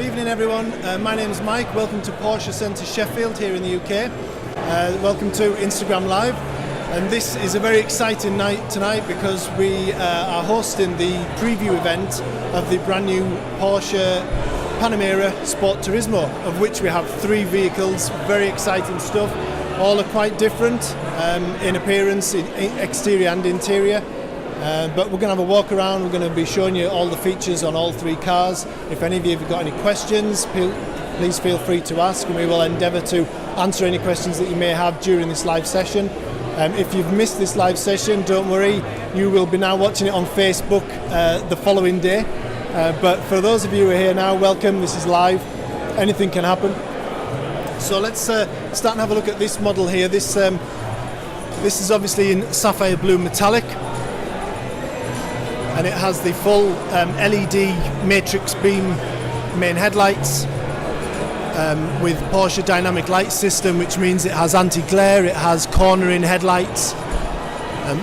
Good evening everyone, my name is Mike. Welcome to Porsche Centre Sheffield here in the UK. Welcome to Instagram Live, and this is a very exciting night tonight because we are hosting the preview event of the brand new Porsche Panamera Sport Turismo, of which we have 3 vehicles. Very exciting stuff. All are quite different in appearance, in exterior and interior. But we're going to have a walk around. We're going to be showing you all the features on all 3 cars. If any of you have got any questions, please feel free to ask, and we will endeavour to answer any questions that you may have during this live session. If you've missed this live session, don't worry, you will be now watching it on Facebook the following day. But for those of you who are here now, welcome. This is live. Anything can happen. So let's start and have a look at this model here. This is obviously in sapphire blue metallic, and it has the full LED matrix beam main headlights with Porsche dynamic light system, which means it has anti-glare, it has cornering headlights.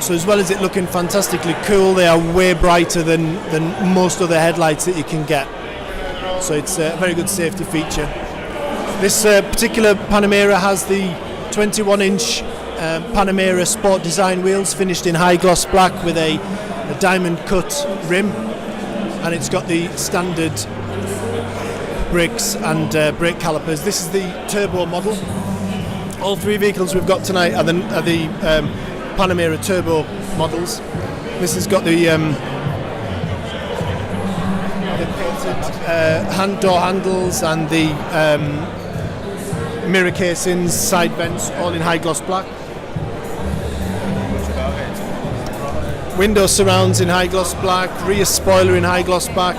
So as well as it looking fantastically cool, they are way brighter than most other headlights that you can get. So it's a very good safety feature. This particular Panamera has the 21-inch Panamera Sport design wheels finished in high gloss black with a diamond cut rim, and it's got the standard brakes and brake calipers. This is the turbo model. All 3 vehicles we've got tonight are the Panamera turbo models. This has got the painted door handles and the mirror casings, side vents, all in high gloss black. Window surrounds in high gloss black, rear spoiler in high gloss black.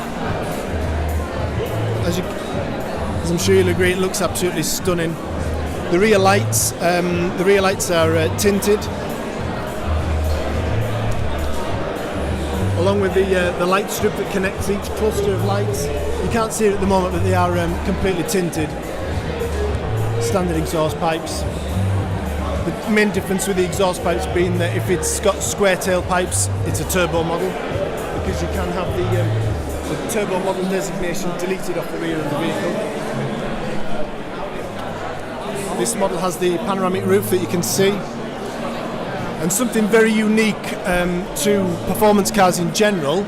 As I'm sure you'll agree, it looks absolutely stunning. The rear lights are tinted, along with the light strip that connects each cluster of lights. You can't see it at the moment, but they are completely tinted. Standard exhaust pipes. The main difference with the exhaust pipes being that if it's got square tail pipes, it's a turbo model, because you can have the turbo model designation deleted off the rear of the vehicle. This model has the panoramic roof that you can see, and something very unique to performance cars in general,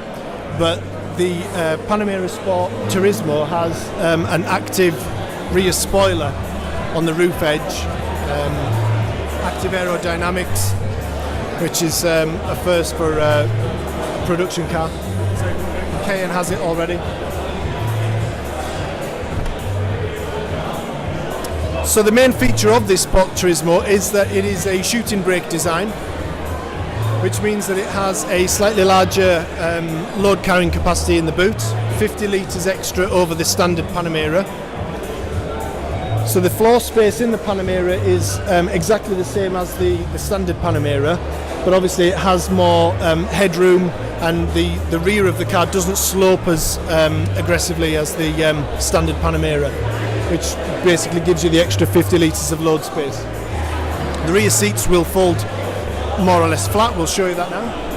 but the Panamera Sport Turismo has an active rear spoiler on the roof edge. Active aerodynamics, which is a first for a production car. Cayenne has it already. So the main feature of this Sport Turismo is that it is a shooting brake design, which means that it has a slightly larger load carrying capacity in the boot, 50 litres extra over the standard Panamera. So the floor space in the Panamera is exactly the same as the standard Panamera, but obviously it has more headroom, and the rear of the car doesn't slope as aggressively as the standard Panamera, which basically gives you the extra 50 litres of load space. The rear seats will fold more or less flat. We'll show you that now.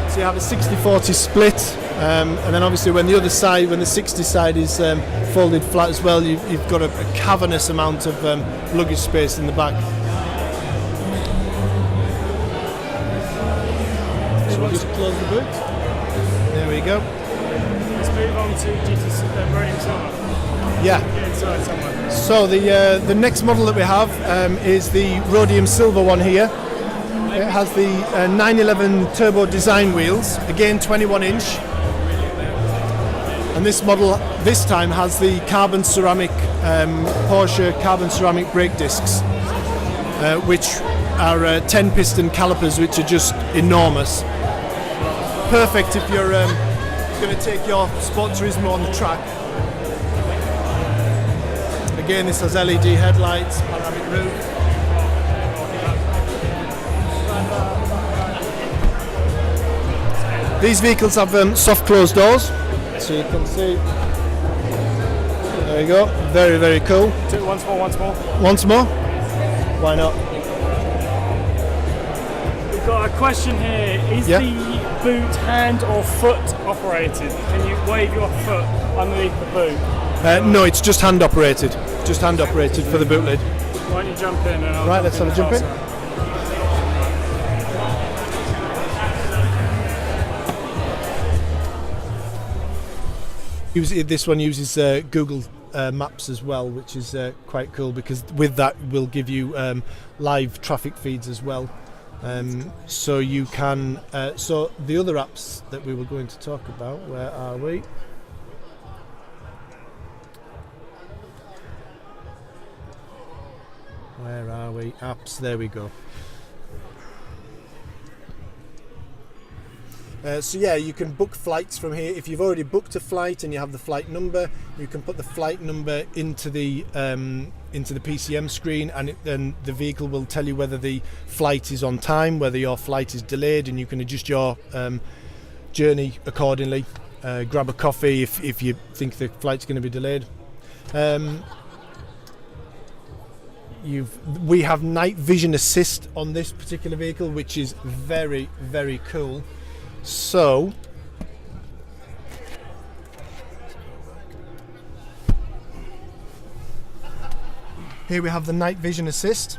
So you have a 60-40 split, and then obviously when the 60 side is folded flat as well, you've got a cavernous amount of luggage space in the back. So we'll just close the boot. There we go. Let's move on to Rhodium Silver. Yeah. Inside somewhere. So the next model that we have is the Rhodium Silver one here. It has the 911 turbo design wheels, again 21-inch. And this model this time has the carbon ceramic Porsche carbon ceramic brake discs, which are 10-piston calipers, which are just enormous. Perfect if you're going to take your Sport Turismo on the track. Again, this has LED headlights, panoramic roof. These vehicles have soft closed doors, so you can see. There you go, very, very cool. Once more. Once more? Why not? Question here, is Yeah. the boot hand or foot operated? Can you wave your foot underneath the boot? No, it's just hand operated. Just hand operated for the boot lid. Why don't you jump in and I'll Right, let's have a jump in. This one uses Google Maps as well, which is quite cool because with that will give you live traffic feeds as well. So you can. So the other apps that we were going to talk about, where are we? Where are we? Apps. There we go. So yeah, you can book flights from here. If you've already booked a flight and you have the flight number, you can put the flight number into the PCM screen, and then the vehicle will tell you whether the flight is on time, whether your flight is delayed, and you can adjust your journey accordingly. Grab a coffee if you think the flight's going to be delayed. We have night vision assist on this particular vehicle, which is very, very cool. So here we have the night vision assist.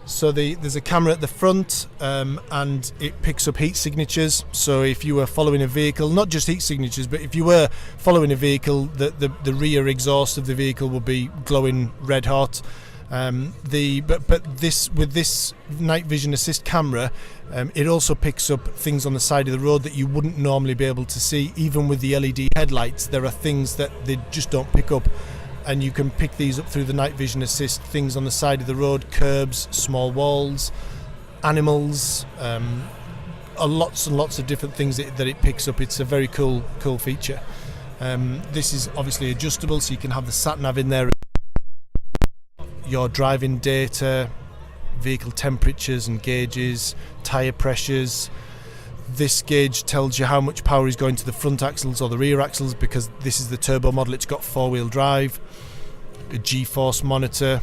So there's a camera at the front, and it picks up heat signatures. So if you were following a vehicle, not just heat signatures, but if you were following a vehicle, the rear exhaust of the vehicle will be glowing red hot. But this night vision assist camera, it also picks up things on the side of the road that you wouldn't normally be able to see. Even with the LED headlights, there are things that they just don't pick up, and you can pick these up through the night vision assist. Things on the side of the road, curbs, small walls, animals, lots and lots of different things that it picks up. It's a very cool feature. This is obviously adjustable, so you can have the sat nav in there, your driving data, vehicle temperatures and gauges, tyre pressures. This gauge tells you how much power is going to the front axles or the rear axles, because this is the turbo model. It's got four-wheel drive, a G-force monitor,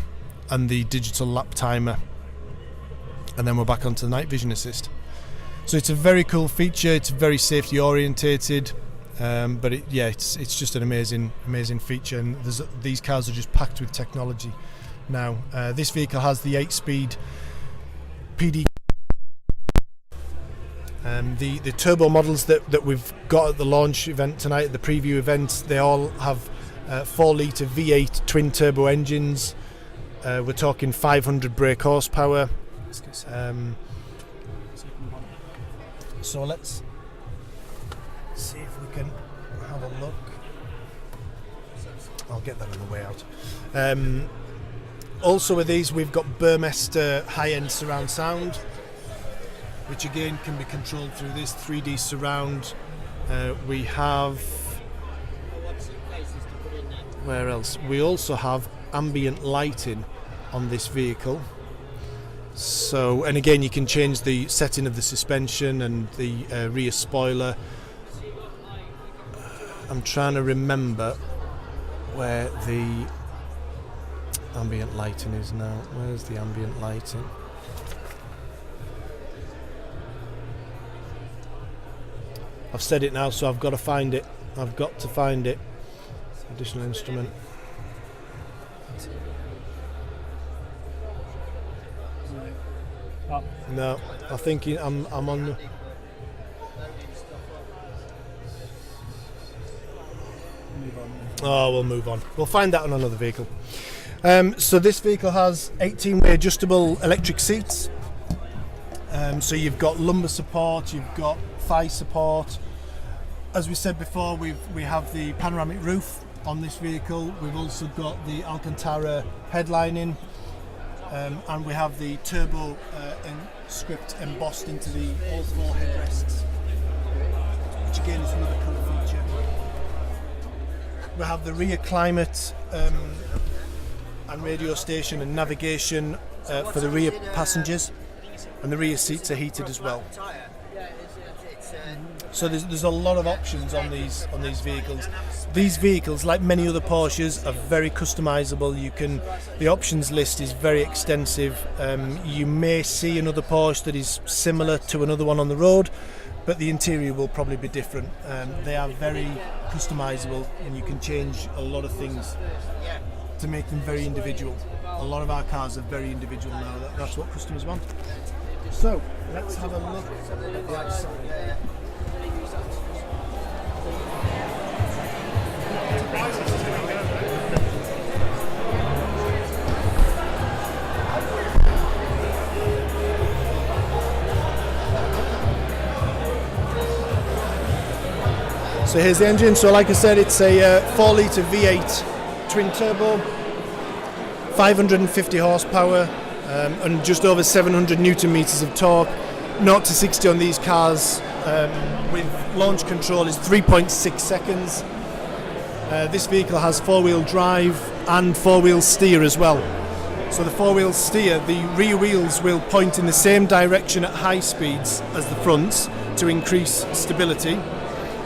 and the digital lap timer. And then we're back onto the night vision assist. So it's a very cool feature. It's very safety orientated, but it's just an amazing feature. And these cars are just packed with technology. Now, this vehicle has the 8-speed PD. The turbo models that we've got at the launch event tonight, at the preview event, they all have 4-litre V8 twin turbo engines. We're talking 500 brake horsepower. So let's see if we can have a look. I'll get that on the way out. Also with these, we've got Burmester high-end surround sound, which again can be controlled through this 3D surround. We have... Where else? We also have ambient lighting on this vehicle. So, and again, you can change the setting of the suspension and the rear spoiler. I'm trying to remember where the ambient lighting is now. Where's the ambient lighting? I've said it now, so I've got to find it. Additional instrument. No, I think I'm on the... Oh, we'll move on. We'll find that on another vehicle. So this vehicle has 18-way adjustable electric seats. So you've got lumbar support, you've got thigh support. As we said before, we have the panoramic roof on this vehicle. We've also got the Alcantara headlining, and we have the turbo script embossed into all four headrests, which again is another cool feature. We have the rear climate and radio station and navigation for the rear passengers, and the rear seats are heated as well. So there's a lot of options on these vehicles. These vehicles, like many other Porsches, are very customizable. The options list is very extensive. You may see another Porsche that is similar to another one on the road, but the interior will probably be different. They are very customizable, and you can change a lot of things to make them very individual. A lot of our cars are very individual now. That's what customers want. So let's have a look at the outside. So here's the engine. So like I said, it's a 4-litre V8 twin turbo, 550 horsepower, and just over 700 newton meters of torque. 0 to 60 on these cars with launch control is 3.6 seconds. This vehicle has 4-wheel drive and 4-wheel steer as well. So the 4-wheel steer, the rear wheels will point in the same direction at high speeds as the fronts to increase stability.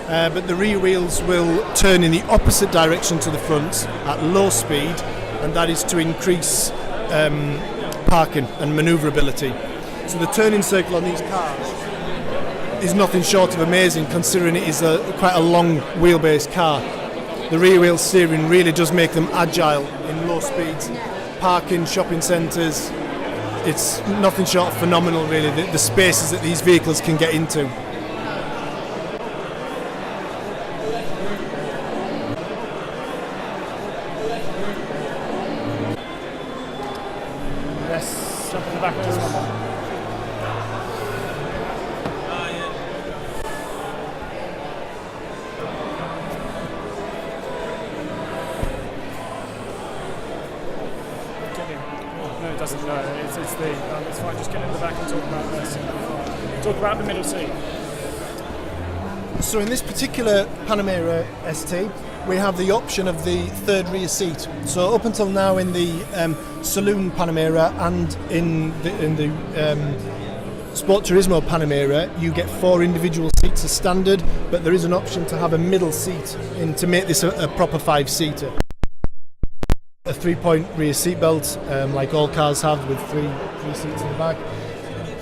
But the rear wheels will turn in the opposite direction to the fronts at low speed, and that is to increase parking and manoeuvrability. So the turning circle on these cars is nothing short of amazing, considering it is quite a long wheelbase car. The rear wheel steering really does make them agile in low speeds. Parking, shopping centres, it's nothing short of phenomenal really, the spaces that these vehicles can get into. Jump in the back of this one. No, it doesn't. No, it's fine. Just get in the back and talk about this. Talk about the middle seat. So in this particular Panamera ST, we have the option of the third rear seat. So up until now in the Saloon Panamera and in the Sport Turismo Panamera, you get 4 individual seats as standard, but there is an option to have a middle seat to make this a proper 5-seater. A 3-point rear seat belt, like all cars have, with three seats in the back.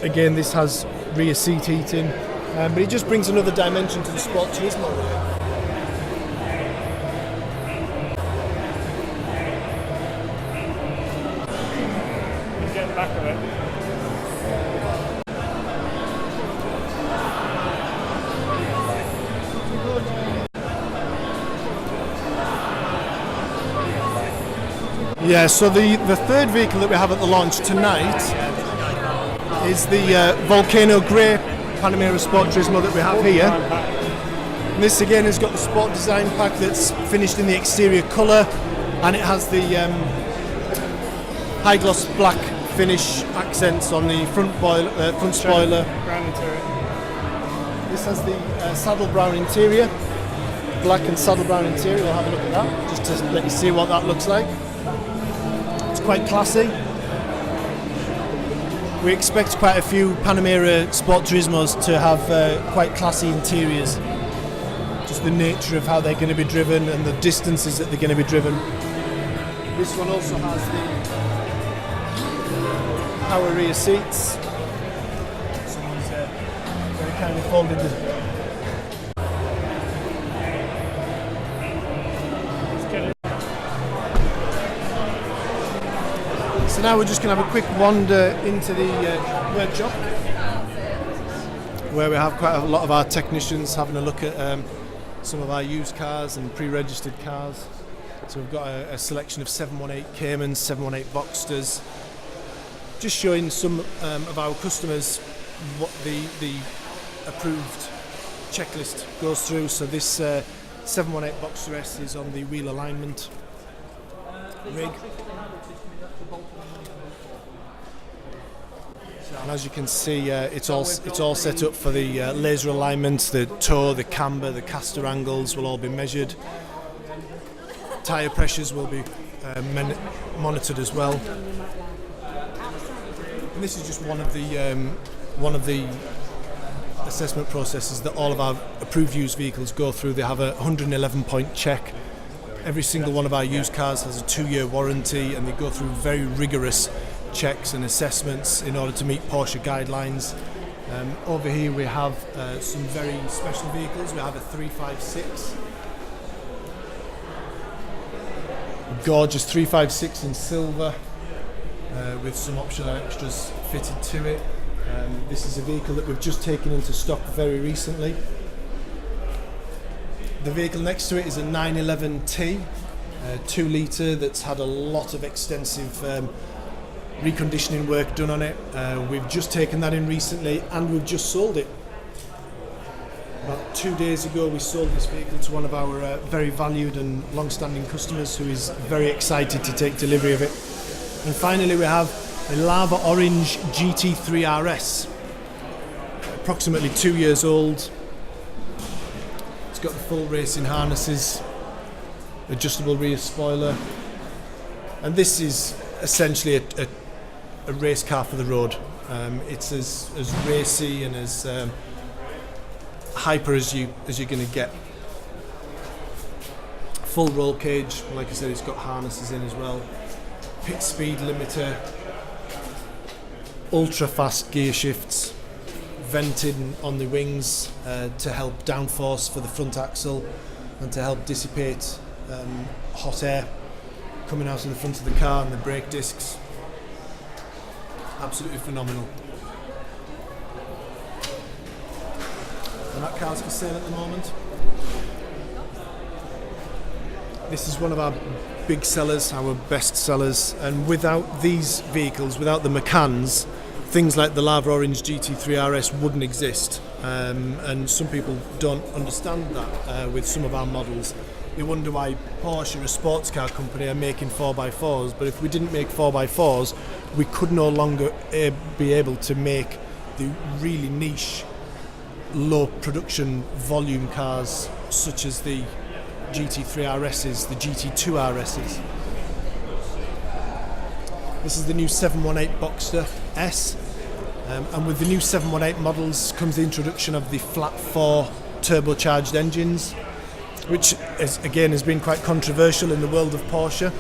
Again, this has rear seat heating, but it just brings another dimension to the Sport Turismo. Back of it. Yeah, so the third vehicle that we have at the launch tonight is the Volcano Grey Panamera Sport Turismo that we have here. And this again has got the Sport Design Pack that's finished in the exterior colour, and it has the high gloss black finish accents on the front spoiler. Brown interior. This has the saddle brown interior, black and saddle brown interior. We'll have a look at that just to let you see what that looks like. It's quite classy. We expect quite a few Panamera Sport Turismos to have quite classy interiors. Just the nature of how they're going to be driven and the distances that they're going to be driven. This one also has the power rear seats. Someone's very kindly folded the. So now we're just going to have a quick wander into the workshop, where we have quite a lot of our technicians having a look at some of our used cars and pre-registered cars. So we've got a selection of 718 Caymans, 718 Boxsters, just showing some of our customers what the approved checklist goes through. So this 718 Boxster S is on the wheel alignment rig. And as you can see, it's all set up for the laser alignments, the toe, the camber, the caster angles will all be measured. Tyre pressures will be monitored as well. And this is just one of the assessment process is that all of our approved used vehicles go through. They have a 111-point check. Every single one of our used cars has a 2-year warranty, and they go through very rigorous checks and assessments in order to meet Porsche guidelines. Over here we have some very special vehicles. We have a 356. A gorgeous 356 in silver with some optional extras fitted to it. This is a vehicle that we've just taken into stock very recently. The vehicle next to it is a 911T, 2 litre, that's had a lot of extensive reconditioning work done on it. We've just taken that in recently, and we've just sold it. About 2 days ago we sold this vehicle to one of our very valued and long-standing customers, who is very excited to take delivery of it. And finally we have a Lava Orange GT3 RS, approximately 2 years old. It's got the full racing harnesses, adjustable rear spoiler, and this is essentially a race car for the road. It's as racy and as hyper as you're going to get. Full roll cage, like I said, it's got harnesses in as well. Pit speed limiter, ultra fast gear shifts, vented on the wings to help downforce for the front axle and to help dissipate hot air coming out of the front of the car, and the brake discs. Absolutely phenomenal. And that car's for sale at the moment. This is one of our big sellers, our best sellers, and without these vehicles, without the Macans, things like the Lava Orange GT3 RS wouldn't exist. And some people don't understand that with some of our models. They wonder why Porsche, a sports car company, are making 4x4s, but if we didn't make 4x4s, we could no longer be able to make the really niche, low production volume cars such as the GT3 RSs, the GT2 RSs. This is the new 718 Boxster S, and with the new 718 models comes the introduction of the flat 4 turbocharged engines, which has been quite controversial in the world of Porsche,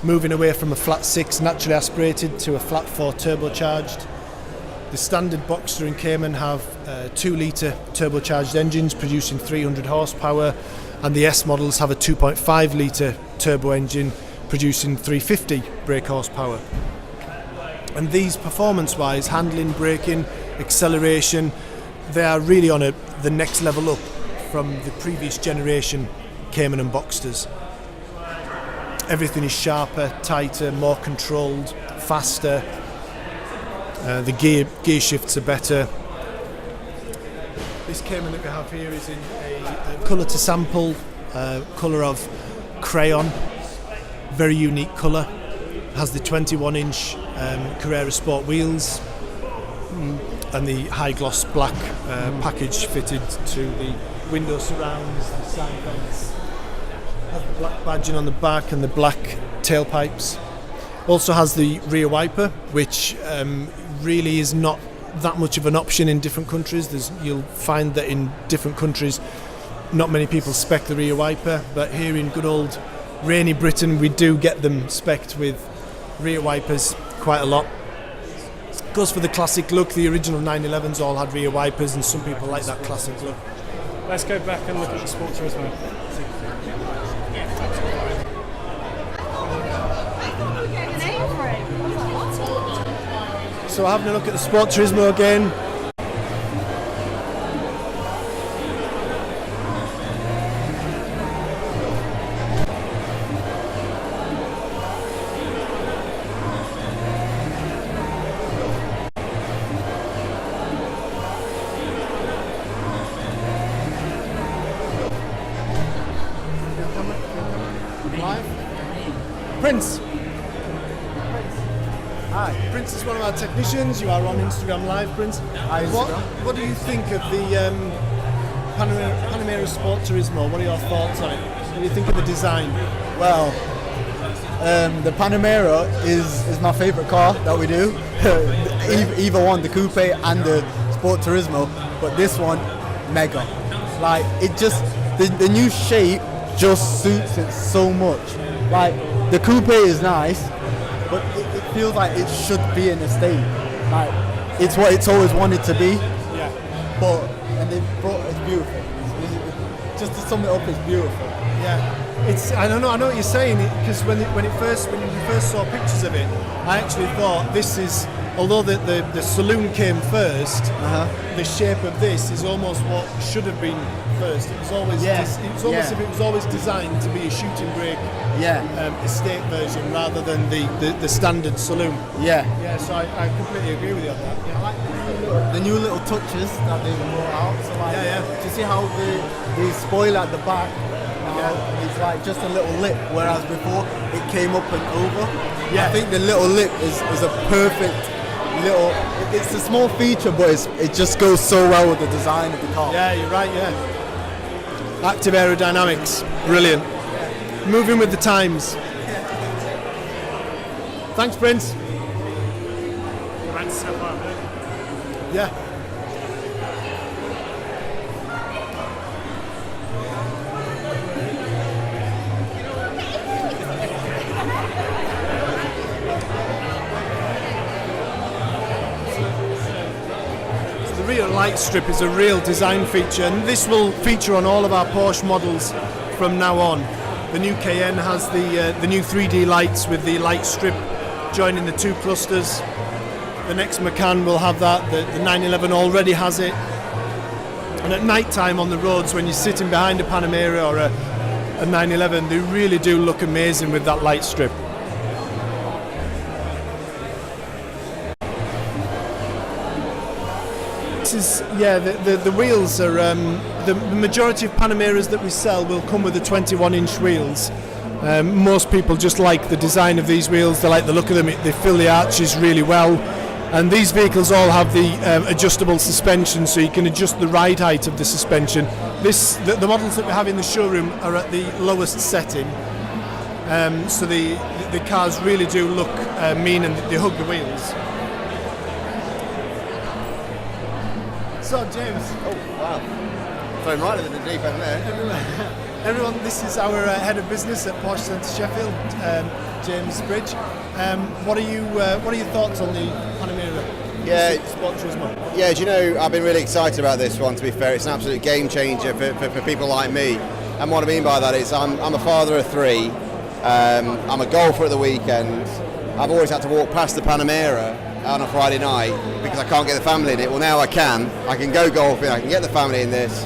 moving away from a flat 6 naturally aspirated to a flat 4 turbocharged. The standard Boxster and Cayman have 2 litre turbocharged engines producing 300 horsepower, and the S models have a 2.5 litre turbo engine producing 350 brake horsepower. And these, performance-wise, handling, braking, acceleration, they are really on the next level up from the previous generation Cayman and Boxsters. Everything is sharper, tighter, more controlled, faster. The gear shifts are better. This Cayman that we have here is in a colour to sample, colour of crayon, very unique colour. Has the 21-inch Carrera Sport wheels and the high gloss black package fitted to the window surrounds, the side vents. Has the black badging on the back and the black tailpipes. Also has the rear wiper, which really is not that much of an option in different countries. You'll find that in different countries not many people spec the rear wiper, but here in good old rainy Britain we do get them specced with rear wipers quite a lot. Goes for the classic look. The original 911s all had rear wipers, and some people like that classic look. Let's go back and look at the Sport Turismo. So having a look at the Sport Turismo again. Prince. Hi, Prince is one of our technicians. You are on Instagram Live, Prince. Hi, What do you think of the Panamera Sport Turismo? What are your thoughts on it? What do you think of the design? Well, the Panamera is my favourite car that we do. Either one, the coupe and the Sport Sport Turismo, but this one, mega. Like, it just, the new shape just suits it so much. Like, the coupe is nice, but it feels like it should be an estate. Like, it's what it's always wanted to be. Yeah. But, and it's beautiful. Just to sum it up, it's beautiful. Yeah. I know what you're saying, because when you first saw pictures of it, I actually thought this is, although the saloon came first, the shape of this is almost what should have been first. It was always as if it was always designed to be a shooting brake estate version rather than the standard saloon. Yeah. Yeah, so I completely agree with you on that. I like the new little touches that they brought out. So like, do you see how the spoiler at the back? It's like just a little lip, whereas before it came up and over. Yeah. I think the little lip is a perfect little. It's a small feature, but it just goes so well with the design of the car. Yeah, you're right. Yeah. Active aerodynamics, brilliant. Yeah. Moving with the times. Thanks, Prince. Yeah. Rear light strip is a real design feature, and this will feature on all of our Porsche models from now on. The new Cayenne has the new 3D lights with the light strip joining the two clusters. The next Macan will have that. The 911 already has it. And at night time on the roads, when you're sitting behind a Panamera or a 911, they really do look amazing with that light strip. The wheels are the majority of Panameras that we sell will come with the 21-inch wheels. Most people just like the design of these wheels. They like the look of them. They fill the arches really well, and these vehicles all have the adjustable suspension, so you can adjust the ride height of the suspension. The models that we have in the showroom are at the lowest setting, so the cars really do look mean, and they hug the wheels. So James. Oh wow! Thrown right into the deep end there. Everyone, this is our head of business at Porsche Centre Sheffield, James Bridge. What are your thoughts on the Panamera? Sport Turismo. Yeah, do you know, I've been really excited about this one. To be fair, it's an absolute game changer for people like me. And what I mean by that is, I'm a father of three. I'm a golfer at the weekend. I've always had to walk past the Panamera on a Friday night because I can't get the family in it. Well, now I can go golfing, I can get the family in this.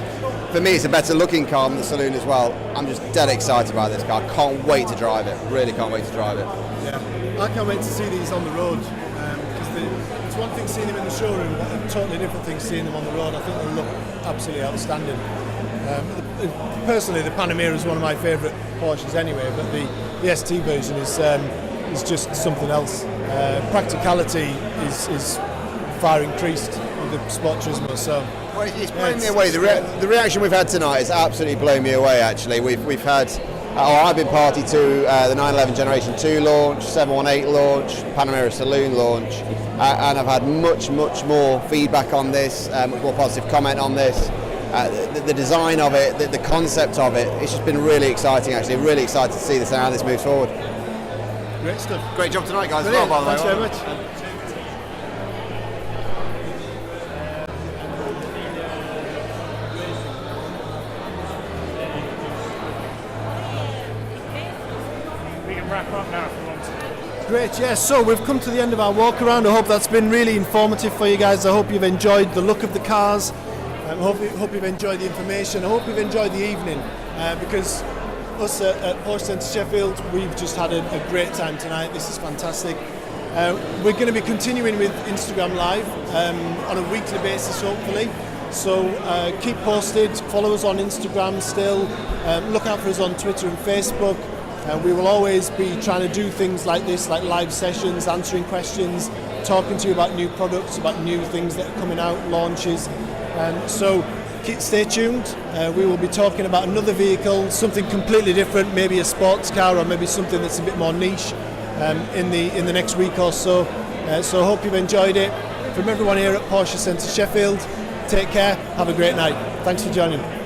For me, it's a better looking car than the saloon as well. I'm just dead excited about this car. Can't wait to drive it. Really can't wait to drive it. Yeah, I can't wait to see these on the road, because it's one thing seeing them in the showroom, but a totally different thing seeing them on the road. I think they look absolutely outstanding. Personally, the Panamera is one of my favourite Porsches anyway, but the ST version is just something else. Practicality is far increased with the Sport Turismo. So well, it's blown me away. The reaction we've had tonight has absolutely blown me away. Actually, we've had. I've been party to the 911 Generation 2 launch, 718 launch, Panamera Saloon launch, and I've had much more feedback on this, much more positive comment on this. The design of it, the concept of it, it's just been really exciting. Actually, really excited to see this and how this moves forward. Great stuff. Great job tonight, guys. Brilliant. Well, by the way. Thanks very much. We can wrap up now if we want to. Great, yes. So we've come to the end of our walk around. I hope that's been really informative for you guys. I hope you've enjoyed the look of the cars. I hope you've enjoyed the information. I hope you've enjoyed the evening, because us at Porsche Centre Sheffield, we've just had a great time tonight. This is fantastic. We're going to be continuing with Instagram Live on a weekly basis, hopefully. So keep posted, follow us on Instagram still, look out for us on Twitter and Facebook. We will always be trying to do things like this, like live sessions, answering questions, talking to you about new products, about new things that are coming out, launches. So stay tuned. We will be talking about another vehicle, something completely different, maybe a sports car or maybe something that's a bit more niche in the next week or so. So I hope you've enjoyed it. from everyone here at Porsche Centre Sheffield, take care, have a great night. Thanks for joining.